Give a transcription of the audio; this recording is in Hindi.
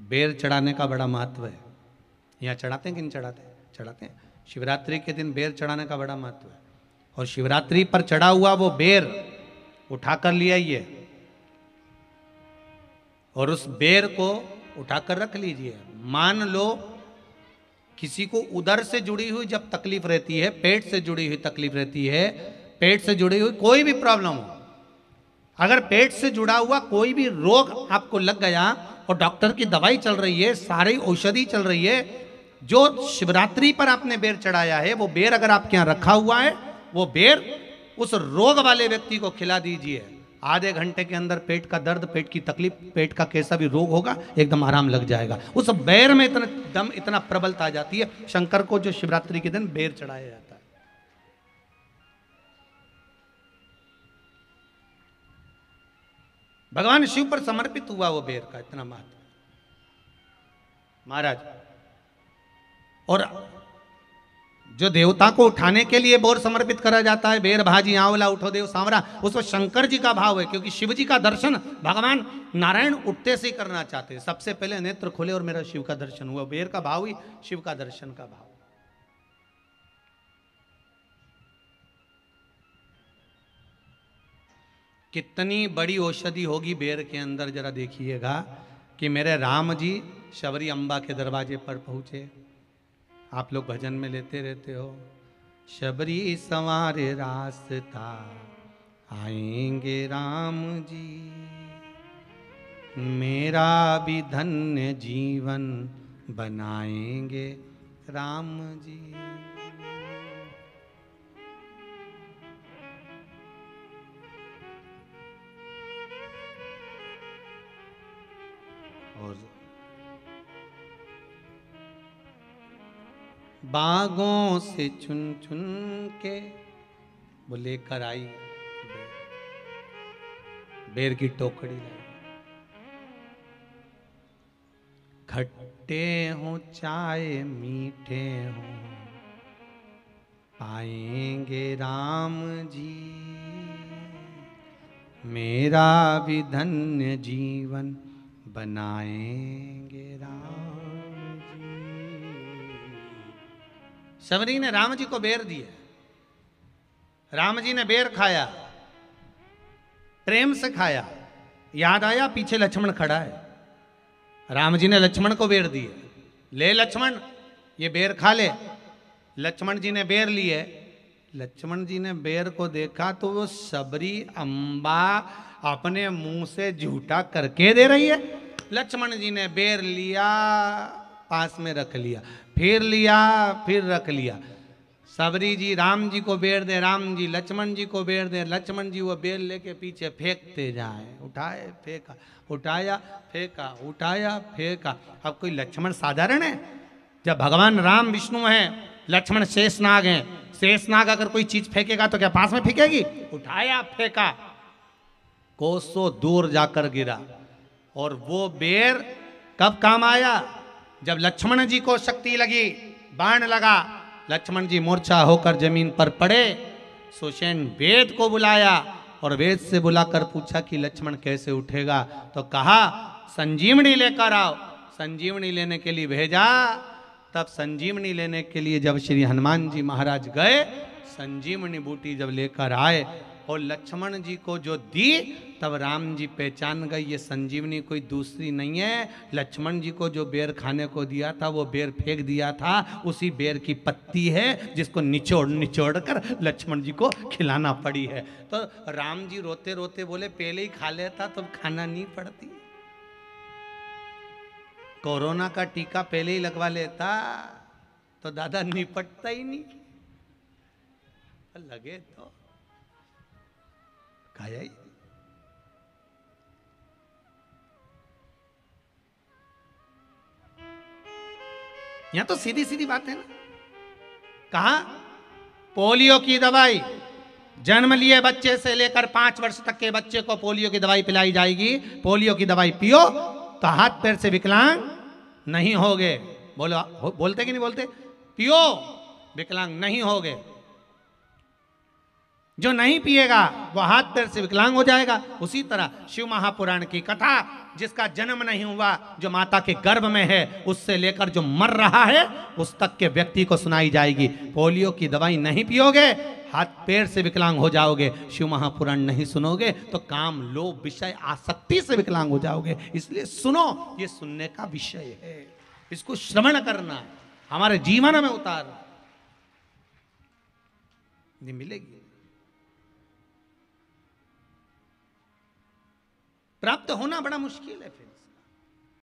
बेर चढ़ाने का बड़ा महत्व है। यहाँ चढ़ाते हैं कि नहीं चढ़ाते? चढ़ाते हैं। शिवरात्रि के दिन बेर चढ़ाने का बड़ा महत्व है। और शिवरात्रि पर चढ़ा हुआ वो बेर उठाकर ले आइए और उस बेर को उठाकर रख लीजिए। मान लो किसी को उदर से जुड़ी हुई जब तकलीफ रहती है, पेट से जुड़ी हुई तकलीफ रहती है, पेट से जुड़ी हुई कोई भी प्रॉब्लम हो, अगर पेट से जुड़ा हुआ कोई भी रोग आपको लग गया और डॉक्टर की दवाई चल रही है, सारी औषधि चल रही है, जो शिवरात्रि पर आपने बेर चढ़ाया है वो बेर अगर आपके यहाँ रखा हुआ है, वो बेर उस रोग वाले व्यक्ति को खिला दीजिए। आधे घंटे के अंदर पेट का दर्द, पेट की तकलीफ, पेट का कैसा भी रोग होगा एकदम आराम लग जाएगा। उस बेर में इतना दम, इतना प्रबलता आ जाती है शंकर को जो शिवरात्रि के दिन बेर चढ़ाया जाता है। भगवान शिव पर समर्पित हुआ वो बेर का इतना महत्व महाराज। और जो देवता को उठाने के लिए बोर समर्पित करा जाता है, बेर भाजी आंवला उठो देव सांवरा, उसमें शंकर जी का भाव है, क्योंकि शिव जी का दर्शन भगवान नारायण उठते से ही करना चाहते हैं। सबसे पहले नेत्र खोले और मेरा शिव का दर्शन हुआ। बेर का भाव ही शिव का दर्शन का भाव। कितनी बड़ी औषधि होगी बेर के अंदर, जरा देखिएगा कि मेरे राम जी शबरी अम्बा के दरवाजे पर पहुंचे। आप लोग भजन में लेते रहते हो, शबरी संवारे रास्ता आएंगे राम जी, मेरा भी धन्य जीवन बनाएंगे राम जी। और बागों से चुन चुन के वो लेकर आई बेर की टोकरी लाई। खट्टे हो चाहे मीठे हो पाएंगे राम जी, मेरा भी धन्य जीवन बनाएंगे राम जी। शबरी ने राम जी को बेर दिया, राम जी ने बेर खाया, प्रेम से खाया। याद आया पीछे लक्ष्मण खड़ा है, राम जी ने लक्ष्मण को बेर दिए, ले लक्ष्मण ये बेर खा ले। लक्ष्मण जी ने बेर लिए, लक्ष्मण जी ने बेर को देखा तो वो शबरी अम्बा अपने मुंह से झूठा करके दे रही है। लक्ष्मण जी ने बेर लिया, पास में रख लिया, फिर लिया, फिर रख लिया। शबरी जी राम जी को बेर दे, राम जी लक्ष्मण जी को बेर दे, लक्ष्मण जी वो बेर लेके पीछे फेंकते जाए। उठाए फेंका, उठाया फेंका, उठाया फेंका। अब कोई लक्ष्मण साधारण है? जब भगवान राम विष्णु हैं, लक्ष्मण शेषनाग हैं, शेषनाग अगर कोई चीज फेंकेगा तो क्या पास में फेंकेगी? उठाया फेंका, कोसों दूर जाकर गिरा। और वो बेर कब काम आया? जब लक्ष्मण जी को शक्ति लगी, बाण लगा, लक्ष्मण जी मूर्छा होकर जमीन पर पड़े। सुषेण वेद को बुलाया और वेद से बुलाकर पूछा कि लक्ष्मण कैसे उठेगा? तो कहा संजीवनी लेकर आओ। संजीवनी लेने के लिए भेजा। तब संजीवनी लेने के लिए जब श्री हनुमान जी महाराज गए, संजीवनी बूटी जब लेकर आए और लक्ष्मण जी को जो दी, तब राम जी पहचान गए ये संजीवनी कोई दूसरी नहीं है। लक्ष्मण जी को जो बेर खाने को दिया था वो बेर फेंक दिया था, उसी बेर की पत्ती है जिसको निचोड़ निचोड़ कर लक्ष्मण जी को खिलाना पड़ी है। तो राम जी रोते रोते बोले पहले ही खा लेता तो खाना नहीं पड़ती। कोरोना का टीका पहले ही लगवा लेता तो दादा निपटता ही नहीं। लगे तो खाया ही। यहां तो सीधी सीधी बात है ना। कहा पोलियो की दवाई जन्म लिए बच्चे से लेकर 5 वर्ष तक के बच्चे को पोलियो की दवाई पिलाई जाएगी। पोलियो की दवाई पियो तो हाथ पैर से विकलांग नहीं होगे। बोलो, बोलते कि नहीं बोलते? पियो विकलांग नहीं होगे। जो नहीं पिएगा वो हाथ पैर से विकलांग हो जाएगा। उसी तरह शिव महापुराण की कथा, जिसका जन्म नहीं हुआ, जो माता के गर्भ में है, उससे लेकर जो मर रहा है उस तक के व्यक्ति को सुनाई जाएगी। पोलियो की दवाई नहीं पियोगे, हाथ पैर से विकलांग हो जाओगे। शिव महापुराण नहीं सुनोगे तो काम, लोभ, विषय, आसक्ति से विकलांग हो जाओगे। इसलिए सुनो, ये सुनने का विषय है, इसको श्रवण करना, हमारे जीवन में उतारना, ये मिलेगी। प्राप्त होना बड़ा मुश्किल है। फिर